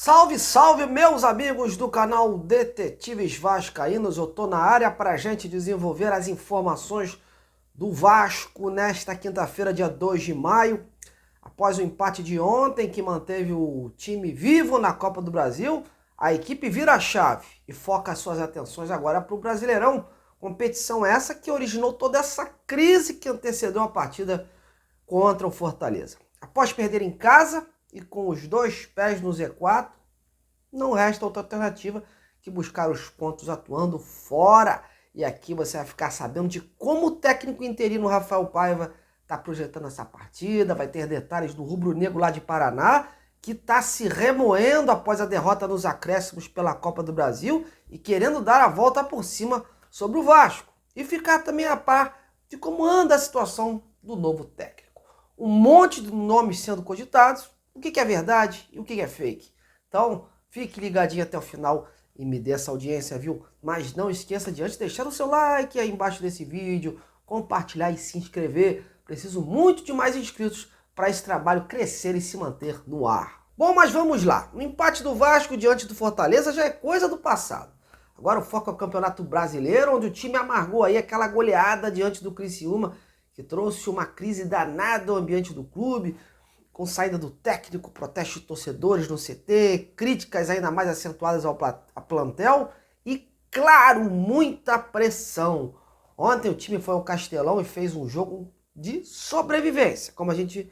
Salve, salve, meus amigos do canal Detetives Vascaínos. Eu tô na área para a gente desenvolver as informações do Vasco nesta quinta-feira, dia 2 de maio. Após o empate de ontem, que manteve o time vivo na Copa do Brasil, a equipe vira a chave e foca suas atenções agora para o Brasileirão. Competição essa que originou toda essa crise que antecedeu a partida contra o Fortaleza. Após perder em casa e com os dois pés no Z4, não resta outra alternativa que buscar os pontos atuando fora. E aqui você vai ficar sabendo de como o técnico interino Rafael Paiva está projetando essa partida. Vai ter detalhes do rubro-negro lá de Paraná, que está se remoendo após a derrota nos acréscimos pela Copa do Brasil e querendo dar a volta por cima sobre o Vasco. E ficar também a par de como anda a situação do novo técnico. Um monte de nomes sendo cogitados, o que é verdade e o que é fake. Então, fique ligadinho até o final e me dê essa audiência, viu? Mas não esqueça de antes deixar o seu like aí embaixo desse vídeo, compartilhar e se inscrever. Preciso muito de mais inscritos para esse trabalho crescer e se manter no ar. Bom, mas vamos lá. O empate do Vasco diante do Fortaleza já é coisa do passado. Agora o foco é o Campeonato Brasileiro, onde o time amargou aí aquela goleada diante do Criciúma, que trouxe uma crise danada ao ambiente do clube, com saída do técnico, protesto de torcedores no CT, críticas ainda mais acentuadas ao plantel e, claro, muita pressão. Ontem o time foi ao Castelão e fez um jogo de sobrevivência, como a gente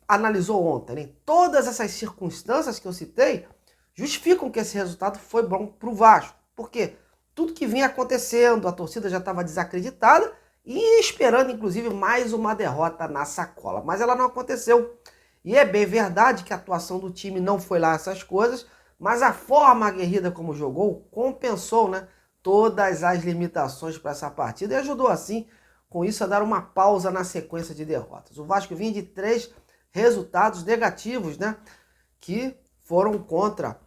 analisou ontem, né? Todas essas circunstâncias que eu citei justificam que esse resultado foi bom para o Vasco, porque tudo que vinha acontecendo, a torcida já estava desacreditada e esperando, inclusive, mais uma derrota na sacola, mas ela não aconteceu. E é bem verdade que a atuação do time não foi lá essas coisas, mas a forma aguerrida como jogou compensou, né, todas as limitações para essa partida e ajudou, assim, com isso, a dar uma pausa na sequência de derrotas. O Vasco vinha de 3 resultados negativos, né, que foram contra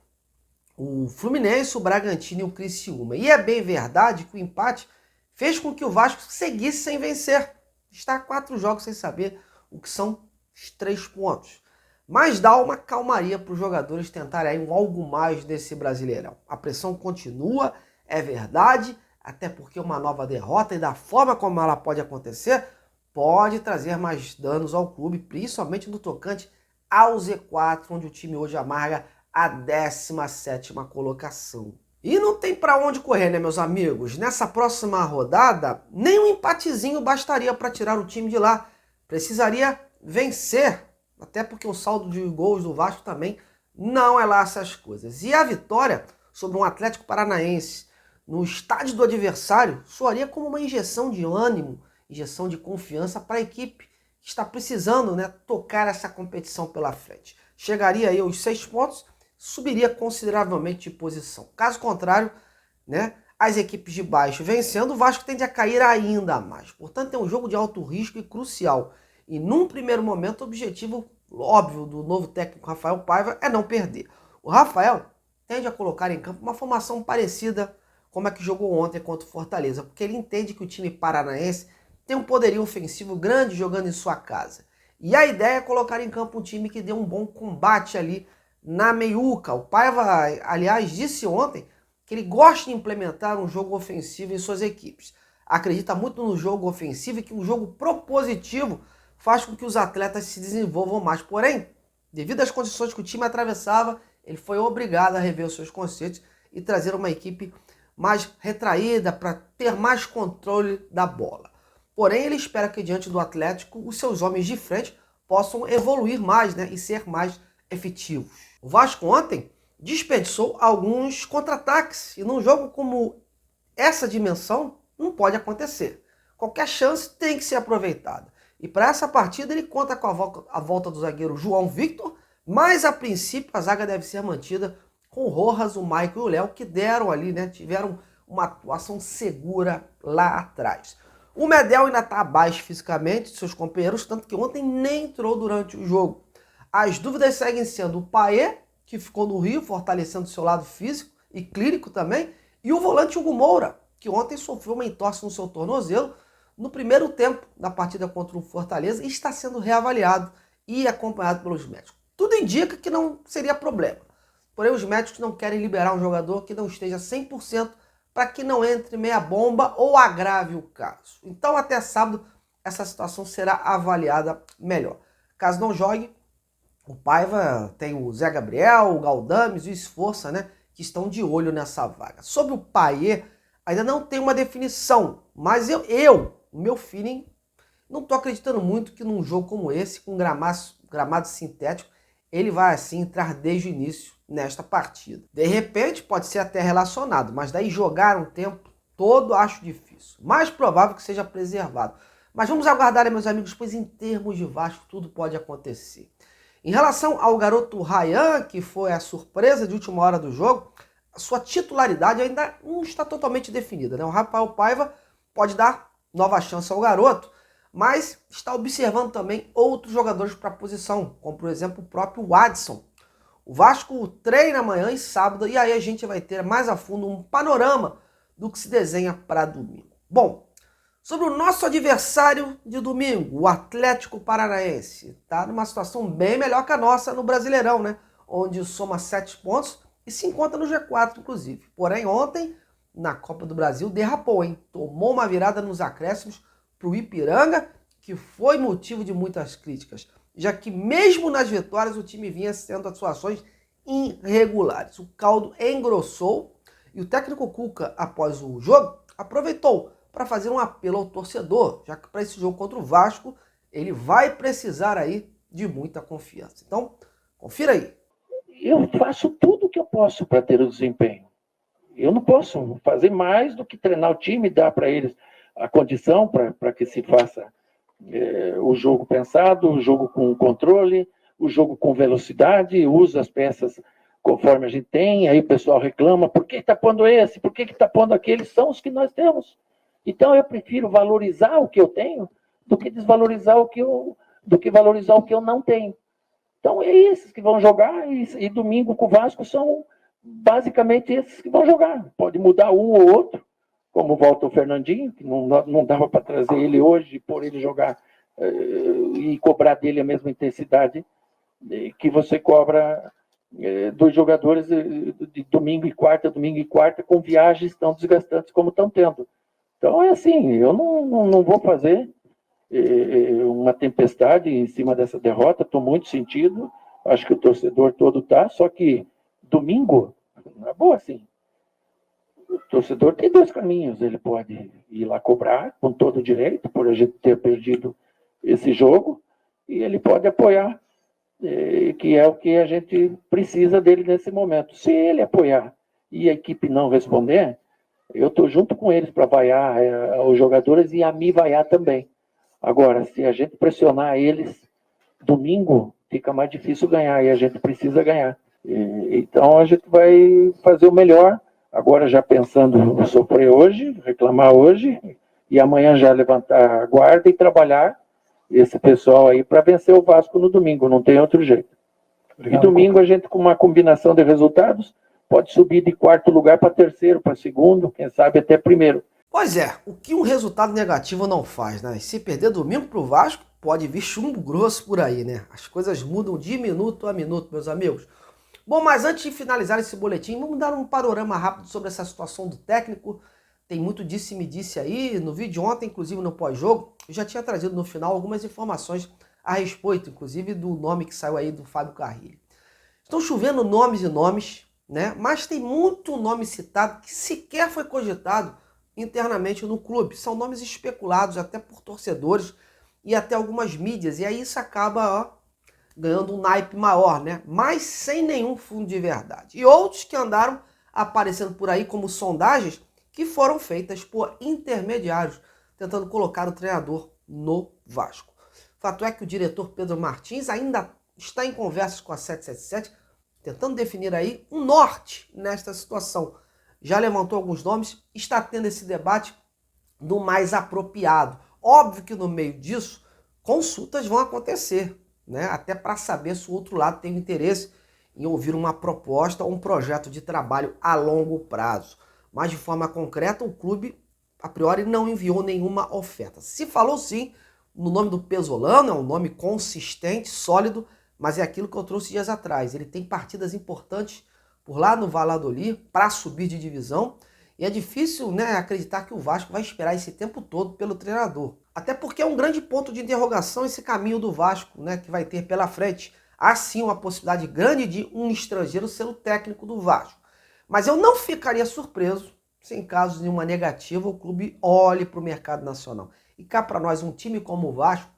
o Fluminense, o Bragantino e o Criciúma. E é bem verdade que o empate fez com que o Vasco seguisse sem vencer. Está a 4 jogos sem saber o que são os 3 pontos. Mas dá uma calmaria para os jogadores tentarem aí algo mais desse Brasileirão. A pressão continua, é verdade, até porque uma nova derrota e da forma como ela pode acontecer, pode trazer mais danos ao clube, principalmente no tocante ao Z4, onde o time hoje amarga a 17ª colocação. E não tem para onde correr, né, meus amigos? Nessa próxima rodada, nem um empatezinho bastaria para tirar o time de lá. Precisaria vencer, até porque o saldo de gols do Vasco também não é lá essas coisas. E a vitória sobre um Atlético Paranaense no estádio do adversário soaria como uma injeção de ânimo, injeção de confiança para a equipe que está precisando, né, tocar essa competição pela frente. Chegaria aí aos 6 pontos, subiria consideravelmente de posição. Caso contrário, né, as equipes de baixo vencendo, o Vasco tende a cair ainda mais. Portanto, é um jogo de alto risco e crucial. E num primeiro momento, o objetivo óbvio do novo técnico Rafael Paiva é não perder. O Rafael tende a colocar em campo uma formação parecida como a que jogou ontem contra o Fortaleza, porque ele entende que o time paranaense tem um poderio ofensivo grande jogando em sua casa. E a ideia é colocar em campo um time que dê um bom combate ali na meiuca. O Paiva, aliás, disse ontem que ele gosta de implementar um jogo ofensivo em suas equipes. Acredita muito no jogo ofensivo e que um jogo propositivo faz com que os atletas se desenvolvam mais. Porém, devido às condições que o time atravessava, ele foi obrigado a rever os seus conceitos e trazer uma equipe mais retraída para ter mais controle da bola. Porém, ele espera que diante do Atlético, os seus homens de frente possam evoluir mais, né, e ser mais efetivos. O Vasco ontem desperdiçou alguns contra-ataques e num jogo como essa dimensão não pode acontecer. Qualquer chance tem que ser aproveitada. E para essa partida ele conta com a volta do zagueiro João Victor, mas a princípio a zaga deve ser mantida com o Rojas, o Michael e o Léo, que deram ali, né, tiveram uma atuação segura lá atrás. O Medel ainda está abaixo fisicamente de seus companheiros, tanto que ontem nem entrou durante o jogo. As dúvidas seguem sendo o Paê, que ficou no Rio, fortalecendo seu lado físico e clínico também, e o volante Hugo Moura, que ontem sofreu uma entorse no seu tornozelo no primeiro tempo da partida contra o Fortaleza e está sendo reavaliado e acompanhado pelos médicos. Tudo indica que não seria problema. porém os médicos não querem liberar um jogador que não esteja 100% para que não entre meia bomba ou agrave o caso. Então até sábado essa situação será avaliada melhor. Caso não jogue, o Paiva tem o Zé Gabriel, o Galdames e o Esforça, né, que estão de olho nessa vaga. Sobre o Payet, ainda não tem uma definição, mas o meu feeling, não estou acreditando muito que num jogo como esse, com gramado sintético, ele vai assim entrar desde o início nesta partida. De repente pode ser até relacionado, mas daí jogar um tempo todo acho difícil. Mais provável que seja preservado. Mas vamos aguardar, meus amigos, pois em termos de Vasco tudo pode acontecer. Em relação ao garoto Ryan, que foi a surpresa de última hora do jogo, a sua titularidade ainda não está totalmente definida, né? O Rafael Paiva pode dar nova chance ao garoto, mas está observando também outros jogadores para a posição, como por exemplo o próprio Wadson. O Vasco treina amanhã e sábado, e aí a gente vai ter mais a fundo um panorama do que se desenha para domingo. Bom, sobre o nosso adversário de domingo, o Atlético Paranaense, está numa situação bem melhor que a nossa no Brasileirão, né? Onde soma 7 pontos e se encontra no G4, inclusive. Porém, ontem, na Copa do Brasil, derrapou, hein? Tomou uma virada nos acréscimos para o Ipiranga, que foi motivo de muitas críticas, já que mesmo nas vitórias o time vinha sendo atuações irregulares. O caldo engrossou e o técnico Cuca, após o jogo, aproveitou para fazer um apelo ao torcedor, já que para esse jogo contra o Vasco, ele vai precisar aí de muita confiança. Então, confira aí. Eu faço tudo o que eu posso para ter o desempenho. Eu não posso fazer mais do que treinar o time, dar para eles a condição para que se faça o jogo pensado, o jogo com controle, o jogo com velocidade, usa as peças conforme a gente tem, aí o pessoal reclama, por que está pondo esse, por que está pondo aquele, são os que nós temos. Então eu prefiro valorizar o que eu tenho do que desvalorizar do que valorizar o que eu não tenho. Então é esses que vão jogar, e domingo com o Vasco são basicamente esses que vão jogar. Pode mudar um ou outro, como volta o Fernandinho, que não dava para trazer ele hoje, por ele jogar e cobrar dele a mesma intensidade que você cobra dos jogadores de domingo e quarta, com viagens tão desgastantes como estão tendo. Então é assim, eu não vou fazer uma tempestade em cima dessa derrota, estou muito sentido, acho que o torcedor todo está, só que domingo, não é boa assim. O torcedor tem dois caminhos, ele pode ir lá cobrar com todo o direito, por a gente ter perdido esse jogo, e ele pode apoiar, que é o que a gente precisa dele nesse momento. Se ele apoiar e a equipe não responder, eu estou junto com eles para vaiar os jogadores e a mim vaiar também. Agora, se a gente pressionar eles, domingo fica mais difícil ganhar e a gente precisa ganhar. Então a gente vai fazer o melhor, agora já pensando em sofrer hoje, reclamar hoje, e amanhã já levantar a guarda e trabalhar esse pessoal aí para vencer o Vasco no domingo, não tem outro jeito. Obrigado. E domingo a gente, com uma combinação de resultados, pode subir de quarto lugar para terceiro, para segundo, quem sabe até primeiro. Pois é, o que um resultado negativo não faz, né? E se perder domingo pro Vasco, pode vir chumbo grosso por aí, né? As coisas mudam de minuto a minuto, meus amigos. Bom, mas antes de finalizar esse boletim, vamos dar um panorama rápido sobre essa situação do técnico. Tem muito disse e me disse aí. No vídeo de ontem, inclusive no pós-jogo, eu já tinha trazido no final algumas informações a respeito, inclusive do nome que saiu aí do Fábio Carrilho. Estão chovendo nomes e nomes, né? Mas tem muito nome citado que sequer foi cogitado internamente no clube. São nomes especulados até por torcedores e até algumas mídias. E aí isso acaba ganhando um naipe maior, né? Mas sem nenhum fundo de verdade. E outros que andaram aparecendo por aí como sondagens que foram feitas por intermediários, tentando colocar o treinador no Vasco. Fato é que o diretor Pedro Martins ainda está em conversas com a 777, tentando definir aí um norte nesta situação. Já levantou alguns nomes, está tendo esse debate do mais apropriado. Óbvio que no meio disso, consultas vão acontecer, né? Até para saber se o outro lado tem interesse em ouvir uma proposta ou um projeto de trabalho a longo prazo. Mas de forma concreta, o clube, a priori, não enviou nenhuma oferta. Se falou sim no nome do Pesolano, é um nome consistente, sólido, mas é aquilo que eu trouxe dias atrás. Ele tem partidas importantes por lá no Valladolid para subir de divisão. E é difícil, né, acreditar que o Vasco vai esperar esse tempo todo pelo treinador. Até porque é um grande ponto de interrogação esse caminho do Vasco, né, que vai ter pela frente. Há sim uma possibilidade grande de um estrangeiro ser o técnico do Vasco. Mas eu não ficaria surpreso se em caso de uma negativa o clube olhe para o mercado nacional. E cá para nós, um time como o Vasco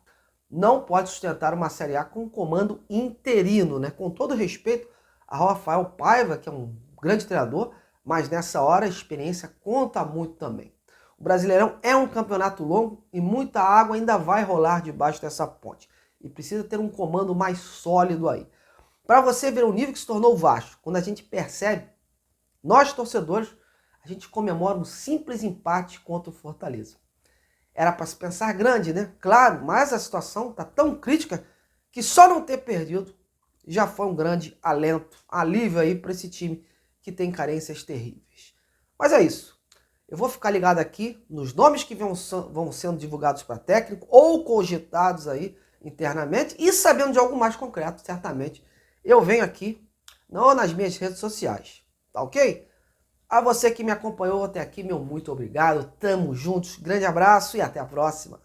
não pode sustentar uma Série A com um comando interino, né? Com todo respeito a Rafael Paiva, que é um grande treinador, mas nessa hora a experiência conta muito também. O Brasileirão é um campeonato longo e muita água ainda vai rolar debaixo dessa ponte. E precisa ter um comando mais sólido aí. Para você ver o nível que se tornou o Vasco, quando a gente percebe, nós torcedores, a gente comemora um simples empate contra o Fortaleza. Era para se pensar grande, né? Claro, mas a situação está tão crítica que só não ter perdido já foi um grande alento, alívio aí para esse time que tem carências terríveis. Mas é isso. Eu vou ficar ligado aqui nos nomes que vão sendo divulgados para técnico ou cogitados aí internamente e sabendo de algo mais concreto, certamente, eu venho aqui, não nas minhas redes sociais, tá ok? A você que me acompanhou até aqui, meu muito obrigado. Tamo juntos, grande abraço e até a próxima.